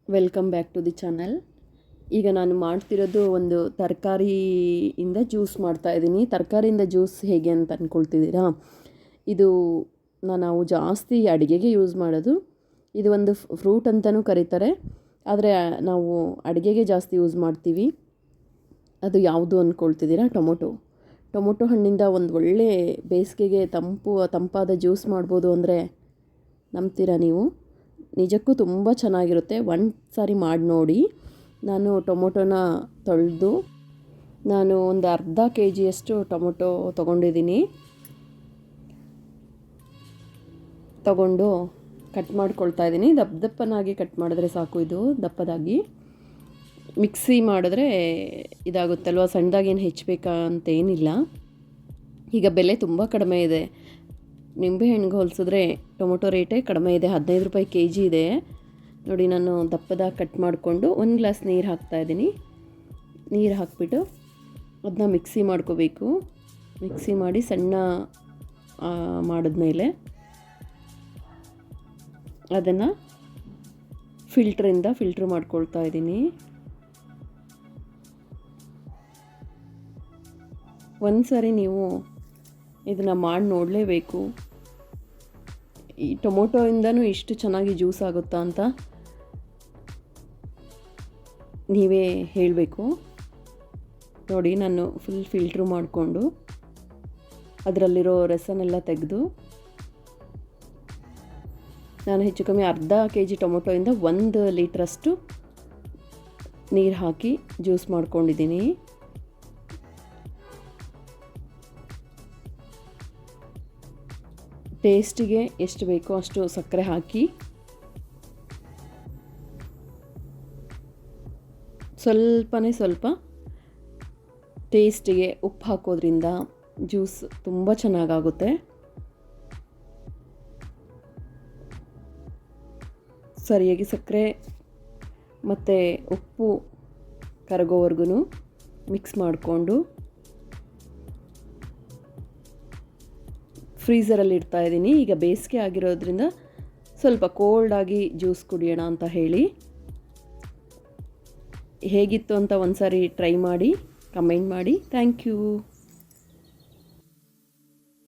Welcome back to the channel. ಈಗ ನಾನು ಮಾಡ್ತಿರೋದು ಒಂದು ತರಕಾರಿಯಿಂದ ಜ್ಯೂಸ್ ಮಾಡ್ತಾಯಿದ್ದೀನಿ. ತರಕಾರಿಯಿಂದ ಜ್ಯೂಸ್ ಹೇಗೆ ಅಂತ ಅಂದ್ಕೊಳ್ತಿದ್ದೀರಾ? ಇದು ನಾವು ಜಾಸ್ತಿ ಅಡುಗೆಗೆ ಯೂಸ್ ಮಾಡೋದು. ಇದು ಒಂದು ಫ್ರೂಟ್ ಅಂತಲೂ ಕರೀತಾರೆ, ಆದರೆ ನಾವು ಅಡುಗೆಗೆ ಜಾಸ್ತಿ ಯೂಸ್ ಮಾಡ್ತೀವಿ. ಅದು ಯಾವುದು ಅಂದ್ಕೊಳ್ತಿದ್ದೀರಾ? ಟೊಮೊಟೊ ಹಣ್ಣಿಂದ ಒಂದು ಒಳ್ಳೆ ಬೇಸಿಗೆಗೆ ತಂಪಾದ ಜ್ಯೂಸ್ ಮಾಡ್ಬೋದು ಅಂದರೆ ನಂಬ್ತೀರಾ ನೀವು? ನಿಜಕ್ಕೂ ತುಂಬ ಚೆನ್ನಾಗಿರುತ್ತೆ. ಒಂದು ಸಾರಿ ಮಾಡಿ ನೋಡಿ. ನಾನು ಟೊಮೊಟೊನ ತೊಳೆದು ನಾನು ಒಂದು ಅರ್ಧ ಕೆ ಜಿಯಷ್ಟು ಟೊಮೊಟೊ ತಗೊಂಡು ಕಟ್ ಮಾಡ್ಕೊಳ್ತಾ ಇದ್ದೀನಿ. ದಪ್ಪನಾಗಿ ಕಟ್ ಮಾಡಿದ್ರೆ ಸಾಕು. ಇದು ದಪ್ಪದಾಗಿ ಮಿಕ್ಸಿ ಮಾಡಿದ್ರೆ ಇದಾಗುತ್ತಲ್ವ, ಸಣ್ಣದಾಗೇನು ಹೆಚ್ಚಬೇಕಾ ಅಂತೇನಿಲ್ಲ. ಈಗ ಬೆಲೆ ತುಂಬ ಕಡಿಮೆ ಇದೆ. ನಿಂಬೆಹಣ್ಣಿಗೆ ಹೋಲಿಸಿದ್ರೆ ಟೊಮೊಟೊ ರೇಟೇ ಕಡಿಮೆ ಇದೆ. 15 ರೂಪಾಯಿ ಕೆ ಜಿ ಇದೆ ನೋಡಿ. ನಾನು ದಪ್ಪದಾಗಿ ಕಟ್ ಮಾಡಿಕೊಂಡು 1 ಗ್ಲಾಸ್ ನೀರು ಹಾಕ್ತಾಯಿದ್ದೀನಿ. ನೀರು ಹಾಕ್ಬಿಟ್ಟು ಅದನ್ನ ಮಿಕ್ಸಿ ಮಾಡ್ಕೋಬೇಕು. ಮಿಕ್ಸಿ ಮಾಡಿ ಸಣ್ಣ ಮಾಡಿದ್ಮೇಲೆ ಅದನ್ನು ಫಿಲ್ಟ್ರ್ ಮಾಡ್ಕೊಳ್ತಾ ಇದ್ದೀನಿ. ಒಂದು ಸಾರಿ ನೀವು ಇದನ್ನು ಮಾಡಿ ನೋಡಲೇಬೇಕು. ಈ ಟೊಮೊಟೊಯಿಂದನೂ ಇಷ್ಟು ಚೆನ್ನಾಗಿ ಜ್ಯೂಸ್ ಆಗುತ್ತಾ ಅಂತ ನೀವೇ ಹೇಳಬೇಕು. ನೋಡಿ, ನಾನು ಫಿಲ್ಟ್ರ್ ಮಾಡಿಕೊಂಡು ಅದರಲ್ಲಿರೋ ರಸನೆಲ್ಲ ತೆಗೆದು ನಾನು ಹೆಚ್ಚು ಕಮ್ಮಿ ಅರ್ಧ ಕೆ ಜಿ ಟೊಮೊಟೊಯಿಂದ 1 ಲೀಟ್ರಷ್ಟು ನೀರು ಹಾಕಿ ಜ್ಯೂಸ್ ಮಾಡ್ಕೊಂಡಿದ್ದೀನಿ. ಟೇಸ್ಟಿಗೆ ಎಷ್ಟು ಬೇಕೋ ಅಷ್ಟು ಸಕ್ಕರೆ ಹಾಕಿ, ಸ್ವಲ್ಪ ಟೇಸ್ಟಿಗೆ ಉಪ್ಪು ಹಾಕೋದ್ರಿಂದ ಜ್ಯೂಸ್ ತುಂಬ ಚೆನ್ನಾಗಾಗುತ್ತೆ. ಸರಿಯಾಗಿ ಸಕ್ಕರೆ ಮತ್ತು ಉಪ್ಪು ಕರಗೋವರೆಗೂ ಮಿಕ್ಸ್ ಮಾಡಿಕೊಂಡು ಫ್ರೀಝರಲ್ಲಿ ಇಡ್ತಾಯಿದ್ದೀನಿ. ಈಗ ಬೇಸಿಗೆ ಆಗಿರೋದ್ರಿಂದ ಸ್ವಲ್ಪ ಕೋಲ್ಡಾಗಿ ಜ್ಯೂಸ್ ಕುಡಿಯೋಣ ಅಂತ ಹೇಳಿ. ಹೇಗಿತ್ತು ಅಂತ ಒಂದು ಸಾರಿ ಟ್ರೈ ಮಾಡಿ ಕಮೆಂಟ್ ಮಾಡಿ. Thank you.